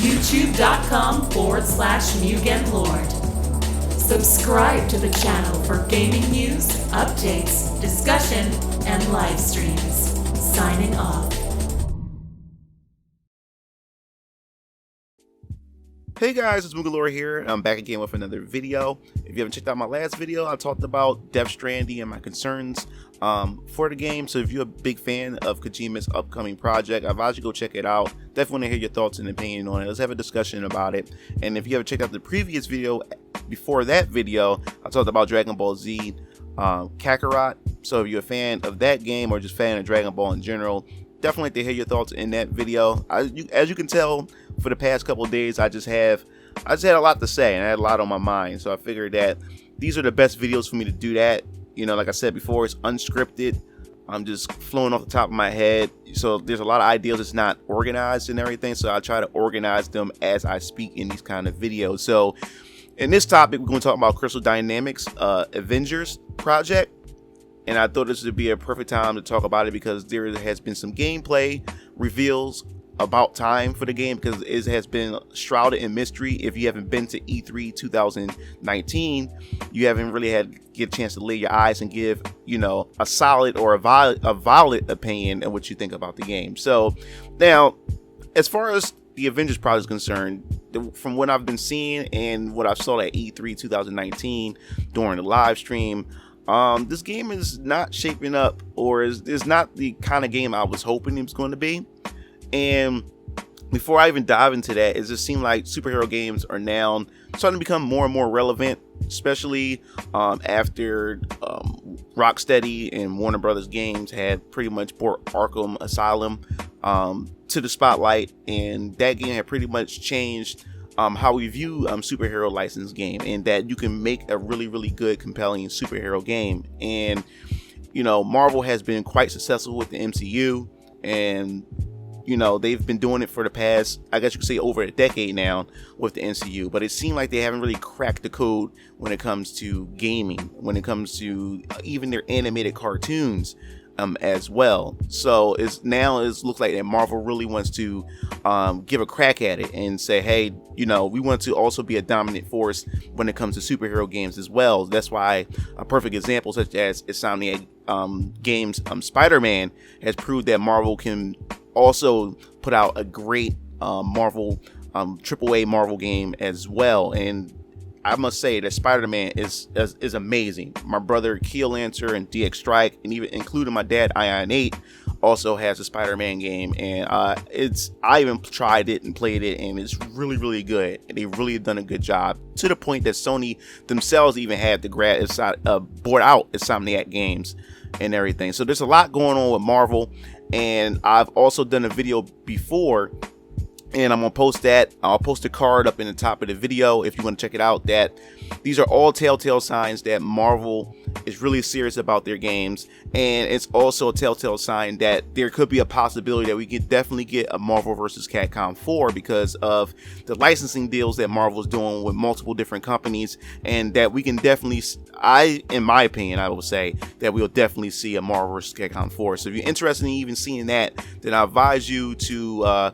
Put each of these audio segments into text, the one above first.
youtube.com/MugenLord. Subscribe to the channel for gaming news, updates, discussion, and live streams. Signing off. Hey guys, it's MugenLord here, and I'm back again with another video. If you haven't checked out my last video, I talked about Death Stranding and my concerns for the game. So if you're a big fan of Kojima's upcoming project, I advise you go check it out. Definitely want to hear your thoughts and opinion on it. Let's have a discussion about it. And if you haven't checked out the previous video, before that video, I talked about Dragon Ball Z Kakarot. So if you're a fan of that game or just a fan of Dragon Ball in general, definitely like to hear your thoughts in that video. As you can tell, for the past couple of days, I just had a lot to say and I had a lot on my mind. So I figured that these are the best videos for me to do that. You know, like I said before, it's unscripted. I'm just flowing off the top of my head. So there's a lot of ideas that's not organized and everything. So I try to organize them as I speak in these kind of videos. So in this topic, we're going to talk about Crystal Dynamics' Avengers Project. And I thought this would be a perfect time to talk about it because there has been some gameplay reveals about time for the game, because it has been shrouded in mystery. If you haven't been to E3 2019, you haven't really get a chance to lay your eyes and give, you know, a solid or a valid opinion of what you think about the game. So now, as far as the Avengers Project is concerned, from what I've been seeing and what I saw at E3 2019 during the live stream, this game is not shaping up, or is not the kind of game I was hoping it was going to be. And before I even dive into that, it just seemed like superhero games are now starting to become more and more relevant, especially after Rocksteady and Warner Brothers Games had pretty much brought Arkham Asylum to the spotlight, and that game had pretty much changed how we view superhero licensed game, and that you can make a really, really good, compelling superhero game. And you know, Marvel has been quite successful with the MCU, and you know, they've been doing it for the past, I guess you could say, over a decade now with the MCU, but it seemed like they haven't really cracked the code when it comes to gaming, when it comes to even their animated cartoons as well. So it looks like that Marvel really wants to give a crack at it and say, hey, you know, we want to also be a dominant force when it comes to superhero games as well. That's why a perfect example such as Insomniac Games Spider-Man has proved that Marvel can also put out a great Marvel AAA Marvel game as well. And I must say that Spider-Man is amazing. My brother Keel Lancer and DX Strike, and even including my dad Ion8, also has a Spider-Man game, and I even tried it and played it, and it's really, really good. And they've really done a good job, to the point that Sony themselves even had to board out Insomniac Games and everything. So there's a lot going on with Marvel, and I've also done a video before, and I'm gonna post that. I'll post a card up in the top of the video if you want to check it out. That these are all telltale signs that Marvel is really serious about their games, and it's also a telltale sign that there could be a possibility that we could definitely get a Marvel vs. Capcom 4 because of the licensing deals that Marvel's doing with multiple different companies, and that we can definitely, in my opinion, I will say that we'll definitely see a Marvel vs. Capcom 4. So if you're interested in even seeing that, then I advise you to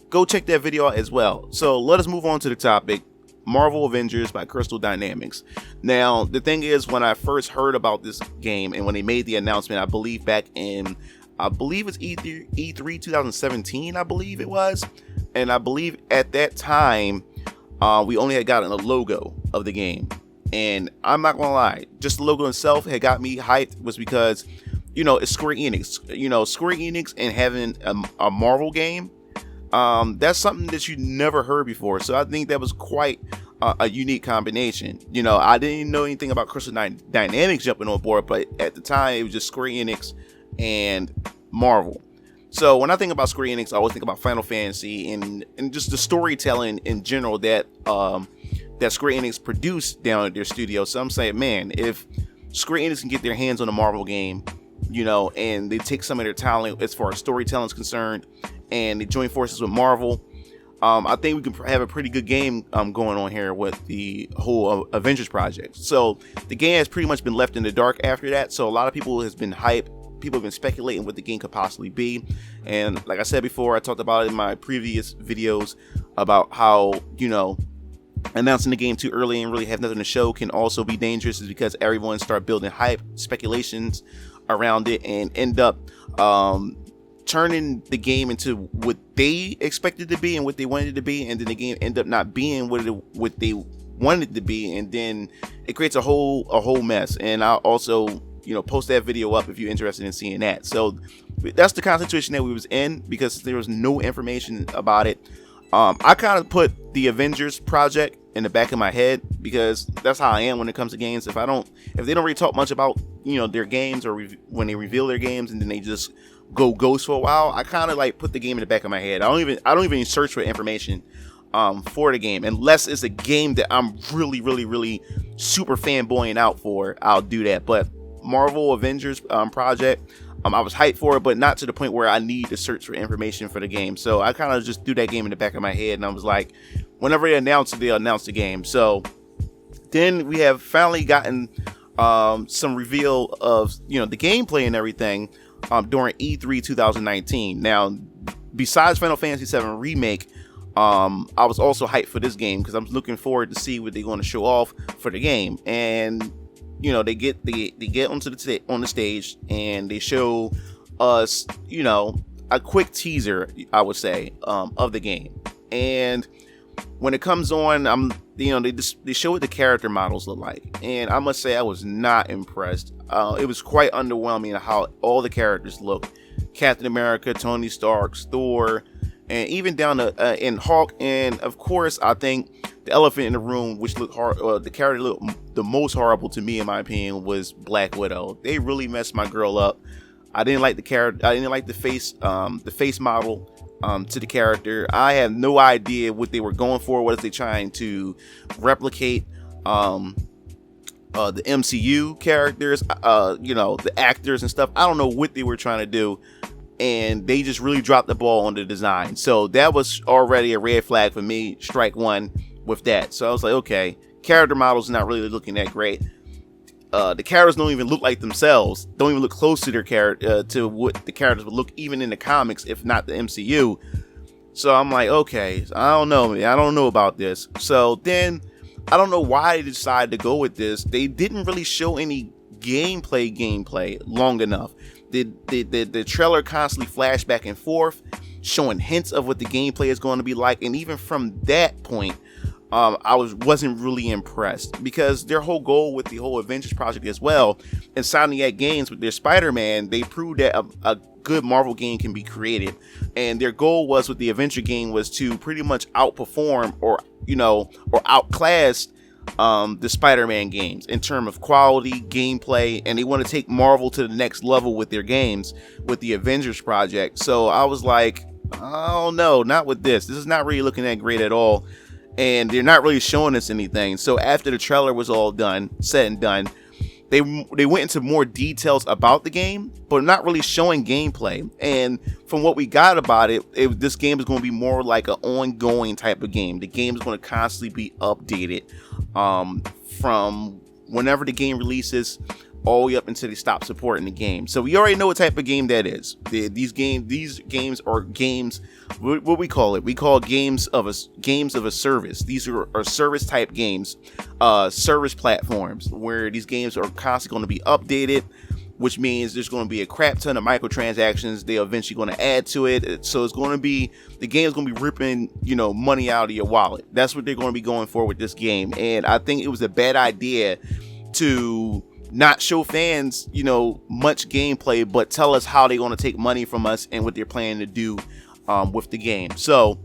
go check that video out as well. So let us move on to the topic. Marvel Avengers by Crystal Dynamics. Now, the thing is, when I first heard about this game and when they made the announcement, I believe back in, it's E3 2017, I believe it was. And I believe at that time, we only had gotten a logo of the game. And I'm not gonna lie, just the logo itself had got me hyped, was because, you know, it's Square Enix. You know, Square Enix and having a Marvel game, that's something that you never heard before. So I think that was quite a unique combination. You know, I didn't know anything about Crystal Dynamics jumping on board, but at the time it was just Square Enix and Marvel. So when I think about Square Enix, I always think about Final Fantasy and just the storytelling in general that that Square Enix produced down at their studio. So I'm saying, man, if Square Enix can get their hands on a Marvel game, you know, and they take some of their talent as far as storytelling is concerned, and they join forces with Marvel, I think we can have a pretty good game going on here with the whole Avengers Project. So the game has pretty much been left in the dark after that. So a lot of people has been hyped. People have been speculating what the game could possibly be. And like I said before, I talked about it in my previous videos. about how, announcing the game too early and really have nothing to show can also be dangerous, is because everyone start building hype, speculations around it, and end up turning the game into what they expected to be and what they wanted it to be, and then the game end up not being what they wanted it to be, and then it creates a whole mess. And I'll also post that video up if you're interested in seeing that. So that's the kind of situation that we was in, because there was no information about it. I kind of put the Avengers Project in the back of my head, because that's how I am when it comes to games. If they don't really talk much about their games, or when they reveal their games and then they just go ghost for a while, I kind of like put the game in the back of my head. I don't even search for information for the game, unless it's a game that I'm really, really, really super fanboying out for. I'll do that. But Marvel Avengers Project, I was hyped for it, but not to the point where I need to search for information for the game. So I kind of just threw that game in the back of my head, and I was like, whenever they announce it, they'll announce the game. So then we have finally gotten some reveal of the gameplay and everything during E3 2019. Now, besides Final Fantasy VII Remake, I was also hyped for this game, because I'm looking forward to see what they're going to show off for the game. And they get on the stage, and they show us a quick teaser, I would say, of the game. And when it comes on, they show what the character models look like, and I must say I was not impressed. It was quite underwhelming how all the characters look. Captain America, Tony Stark, Thor, and even down to in Hulk. And of course, I think the elephant in the room, which looked the character looked the most horrible to me, in my opinion, was Black Widow. They really messed my girl up. I didn't like the character. I didn't like the face model to the character. I have no idea what they were going for. What are they trying to replicate? The MCU characters, the actors and stuff. I don't know what they were trying to do, and they just really dropped the ball on the design. So that was already a red flag for me. Strike one with that. So I was like, okay, character models not really looking that great. The characters don't even look like themselves. Don't even look close to their character, to what the characters would look even in the comics, if not the MCU. So I'm like, okay, I don't know, man. I don't know about this. So then, I don't know why they decided to go with this. They didn't really show any gameplay long enough. The trailer constantly flashed back and forth, showing hints of what the gameplay is going to be like. And even from that point, I wasn't really impressed, because their whole goal with the whole Avengers Project as well, and Insomniac Games with their Spider-Man, they proved that a good Marvel game can be created. And their goal was with the Avenger game was to pretty much outperform or outclass the Spider-Man games in terms of quality, gameplay, and they want to take Marvel to the next level with their games with the Avengers Project. So I was like, oh no, not with this. This is not really looking that great at all. And they're not really showing us anything. So after the trailer was all said and done, they went into more details about the game, but not really showing gameplay. And from what we got about it, this game is going to be more like an ongoing type of game. The game is going to constantly be updated from whenever the game releases all the way up until they stop supporting the game. So we already know what type of game that is. These games are games. What we call it? We call games of a service. These are service type games, service platforms, where these games are constantly going to be updated, which means there's going to be a crap ton of microtransactions they're eventually going to add to it. So it's going to be, the game is going to be ripping, money out of your wallet. That's what they're going to be going for with this game. And I think it was a bad idea to not show fans, much gameplay, but tell us how they're going to take money from us and what they're planning to do with the game. So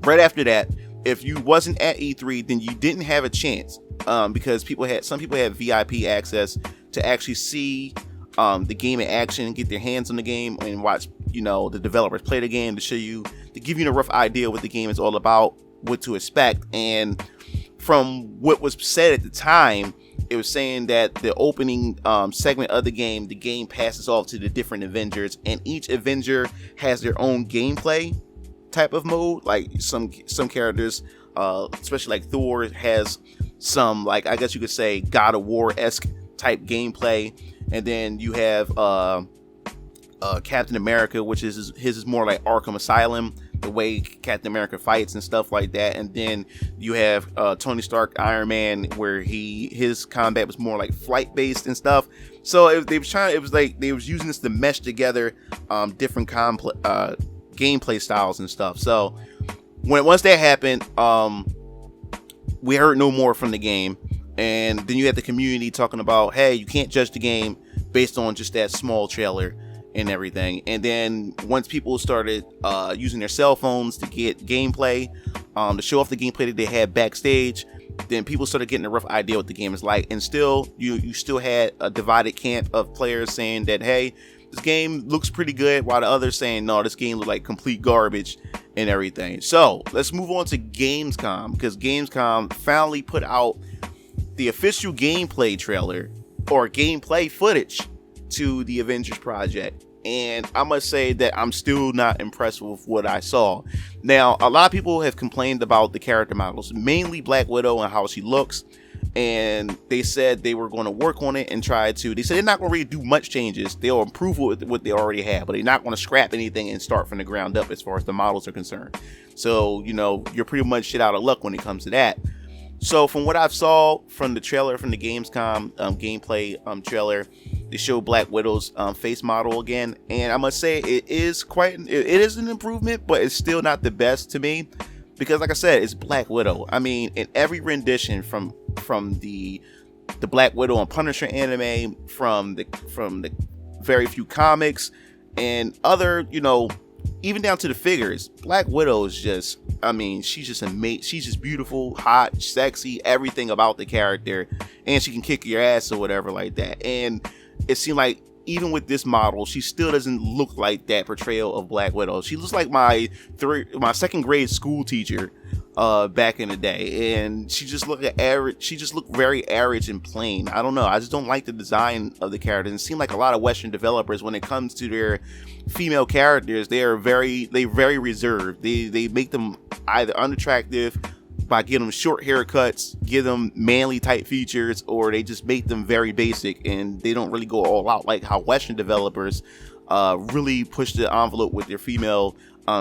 right after that, if you wasn't at E3, then you didn't have a chance, because some people had VIP access to actually see the game in action and get their hands on the game and watch, the developers play the game to give you a rough idea what the game is all about, what to expect. And from what was said at the time, it was saying that the opening segment of the game passes off to the different Avengers, and each Avenger has their own gameplay type of mode. Like some characters, especially like Thor, has some, like, I guess you could say God of War-esque type gameplay. And then you have Captain America, which is more like Arkham Asylum the way Captain America fights and stuff like that. And then you have Tony Stark, Iron Man, where his combat was more like flight based and stuff. So it was like they was using this to mesh together different gameplay styles and stuff. So once that happened, we heard no more from the game. And then you had the community talking about, hey, you can't judge the game based on just that small trailer and everything. And then once people started using their cell phones to get gameplay, to show off the gameplay that they had backstage, then people started getting a rough idea what the game is like. And still, you still had a divided camp of players saying that, hey, this game looks pretty good, while the others saying, no, this game looks like complete garbage and everything. So let's move on to Gamescom, because Gamescom finally put out the official gameplay trailer or gameplay footage to the Avengers Project. And I must say that I'm still not impressed with what I saw. Now, a lot of people have complained about the character models, mainly Black Widow and how she looks. And they said they were going to work on it and they said they're not going to really do much changes. They'll improve what they already have, but they're not going to scrap anything and start from the ground up as far as the models are concerned. So, you're pretty much shit out of luck when it comes to that. So from what I've saw from the trailer, from the Gamescom gameplay trailer, they show Black Widow's face model again, and I must say it is an improvement, but it's still not the best to me, because like I said, it's Black Widow. I mean, in every rendition from the Black Widow and Punisher anime, from the very few comics and other, even down to the figures, Black Widow is just, she's just amazing. She's just beautiful, hot, sexy, everything about the character, and she can kick your ass or whatever like that. And it seemed like even with this model, she still doesn't look like that portrayal of Black Widow. She looks like my second grade school teacher back in the day, and she just looked average. She just looked very average and plain. I don't know. I just don't like the design of the character. And it seemed like a lot of Western developers, when it comes to their female characters, they're very reserved. They make them either unattractive by giving them short haircuts, give them manly type features, or they just make them very basic, and they don't really go all out like how Western developers really push the envelope with their female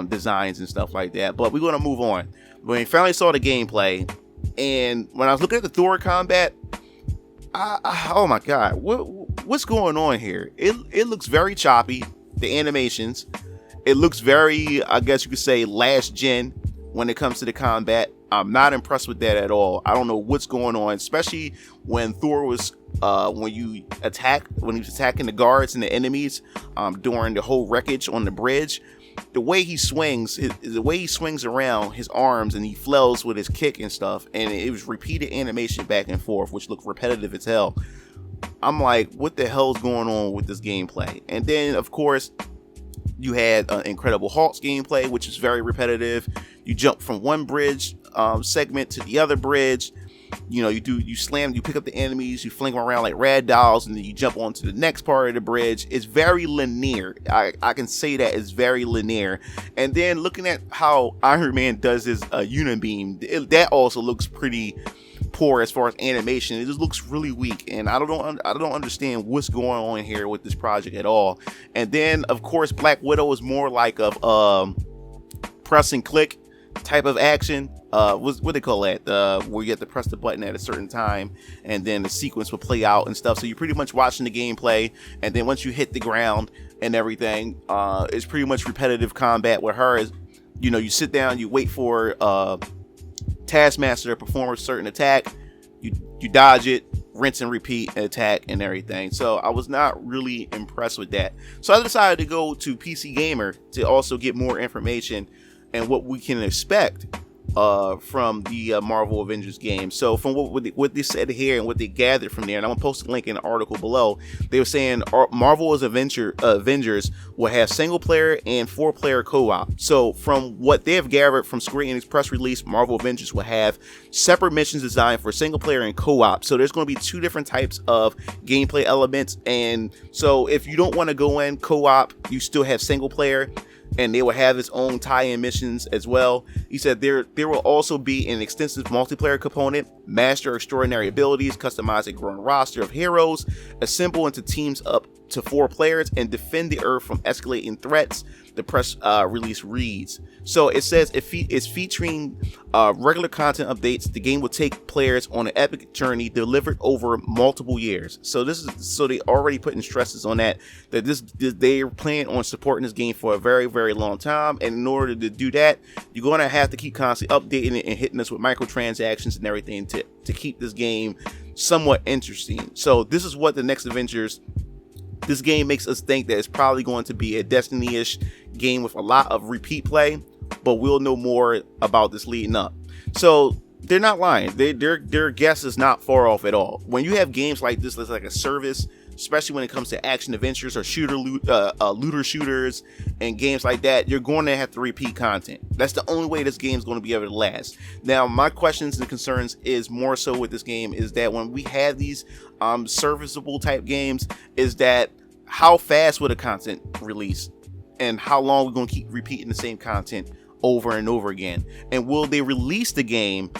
designs and stuff like that. But we're going to move on. When we finally saw the gameplay, and when I was looking at the Thor combat, oh my god, what's going on here? It looks very choppy, the animations. It looks very, I guess you could say, last gen when it comes to the combat. I'm not impressed with that at all. I don't know what's going on, especially when Thor was when he was attacking the guards and the enemies during the whole wreckage on the bridge. The way he swings around his arms, and he flails with his kick and stuff, and it was repeated animation back and forth, which looked repetitive as hell. I'm like, what the hell's going on with this gameplay? And then, of course, you had Incredible Hulk's gameplay, which is very repetitive. You jump from one bridge segment to the other bridge. You pick up the enemies, you fling them around like rad dolls, and then you jump onto the next part of the bridge. It's very linear. I can say that it's very linear. And then looking at how Iron Man does his unibeam, that also looks pretty poor as far as animation. It just looks really weak, and I don't understand what's going on here with this project at all. And then, of course, Black Widow is more like a press and click type of action. What they call that? Where you have to press the button at a certain time, and then the sequence will play out and stuff. So you're pretty much watching the gameplay, and then once you hit the ground and everything, it's pretty much repetitive combat. With her, is you sit down, you wait for Taskmaster to perform a certain attack, you dodge it, rinse and repeat, and attack and everything. So I was not really impressed with that. So I decided to go to PC Gamer to also get more information and what we can expect from the Marvel Avengers game. So from what they said here and what they gathered from there, and I'm gonna post a link in the article below, they were saying Marvel's Avengers will have single player and 4-player co-op. So from what they have gathered from Square Enix press release, Marvel Avengers will have separate missions designed for single player and co-op. So there's going to be 2 different types of gameplay elements, and so if you don't want to go in co-op, you still have single player, and they will have its own tie-in missions as well. He said there will also be an extensive multiplayer component, master extraordinary abilities, customize a growing roster of heroes, assemble into teams up to 4 players and defend the Earth from escalating threats, the press release reads. So it says it's featuring regular content updates. The game will take players on an epic journey delivered over multiple years. So they already putting stresses on that they're planning on supporting this game for a very, very long time. And in order to do that, you're going to have to keep constantly updating it and hitting us with microtransactions and everything to keep this game somewhat interesting. So this is what the next Avengers. This game makes us think that it's probably going to be a Destiny-ish game with a lot of repeat play, but we'll know more about this leading up. So they're not lying. Their guess is not far off at all. When you have games like this, that's like a service, especially when it comes to action adventures or looter shooters and games like that, you're going to have to repeat content. That's the only way this game is going to be able to last. Now, my questions and concerns is more so with this game is that when we have these serviceable type games, is that how fast will the content release and how long we're going to keep repeating the same content over and over again, and will they release the game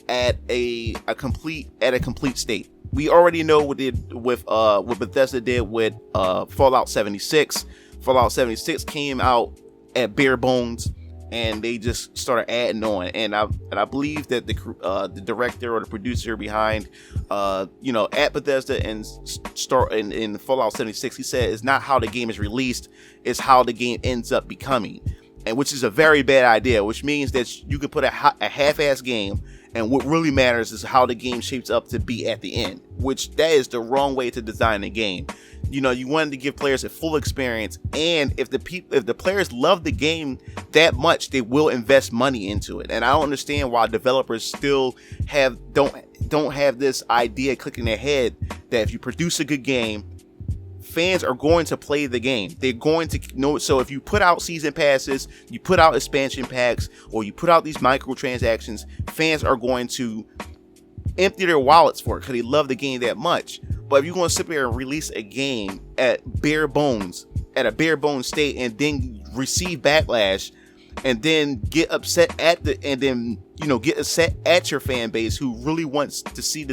at a complete state? We already know what Bethesda did with Fallout 76. Fallout 76 came out at bare bones, and they just started adding on. And I believe that the director or the producer behind at Bethesda and in Fallout 76, he said it's not how the game is released, it's how the game ends up becoming, and which is a very bad idea. Which means that you could put a half-ass game, and what really matters is how the game shapes up to be at the end, which that is the wrong way to design a game. You wanted to give players a full experience, and if the players love the game that much, they will invest money into it. And I don't understand why developers still don't have this idea clicking their head that if you produce a good game, fans are going to play the game. They're going to know. So if you put out season passes, you put out expansion packs, or you put out these microtransactions, fans are going to empty their wallets for it because they love the game that much. But if you're going to sit there and release a game at a bare bones state, and then receive backlash, and then get upset at your fan base who really wants to see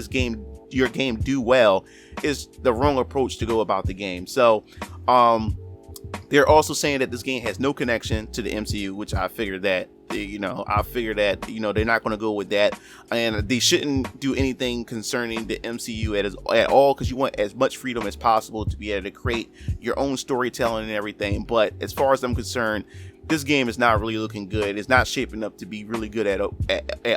your game do well, is the wrong approach to go about the game. So they're also saying that this game has no connection to the MCU, which I figured that they're not going to go with that, and they shouldn't do anything concerning the MCU at all, because you want as much freedom as possible to be able to create your own storytelling and everything. But as far as I'm concerned, this game is not really looking good. It's not shaping up to be really good at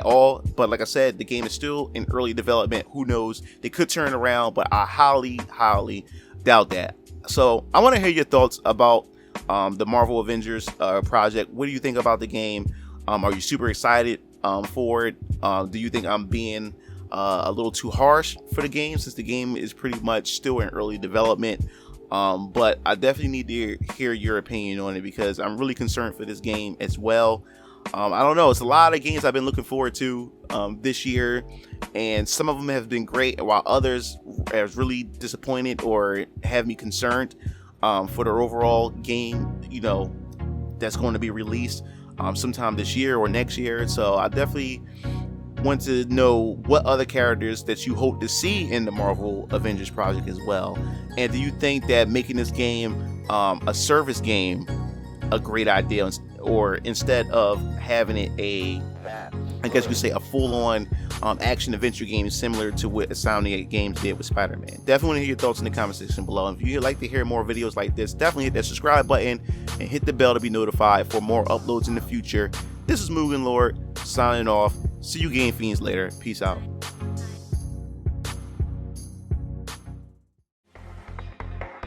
all. But like I said, the game is still in early development. Who knows? They could turn around, but I highly, highly doubt that. So I want to hear your thoughts about the Marvel Avengers project. What do you think about the game? Are you super excited for it? Do you think I'm being a little too harsh for the game, since the game is pretty much still in early development? But I definitely need to hear your opinion on it, because I'm really concerned for this game as well. I don't know. It's a lot of games I've been looking forward to this year, and some of them have been great, while others have really disappointed or have me concerned for their overall game, that's going to be released sometime this year or next year. So I definitely want to know what other characters that you hope to see in the Marvel Avengers project as well. And do you think that making this game a service game a great idea, or instead of having it I guess you could say a full-on action adventure game similar to what Insomniac Games did with Spider-Man? Definitely want to hear your thoughts in the comment section below. And if you'd like to hear more videos like this, definitely hit that subscribe button and hit the bell to be notified for more uploads in the future. This is MugenLord signing off. See you game fiends later. Peace out.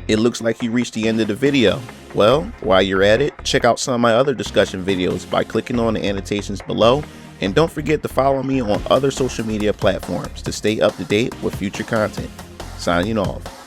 It looks like you reached the end of the video. Well, while you're at it, check out some of my other discussion videos by clicking on the annotations below, and don't forget to follow me on other social media platforms to stay up to date with future content. Signing off.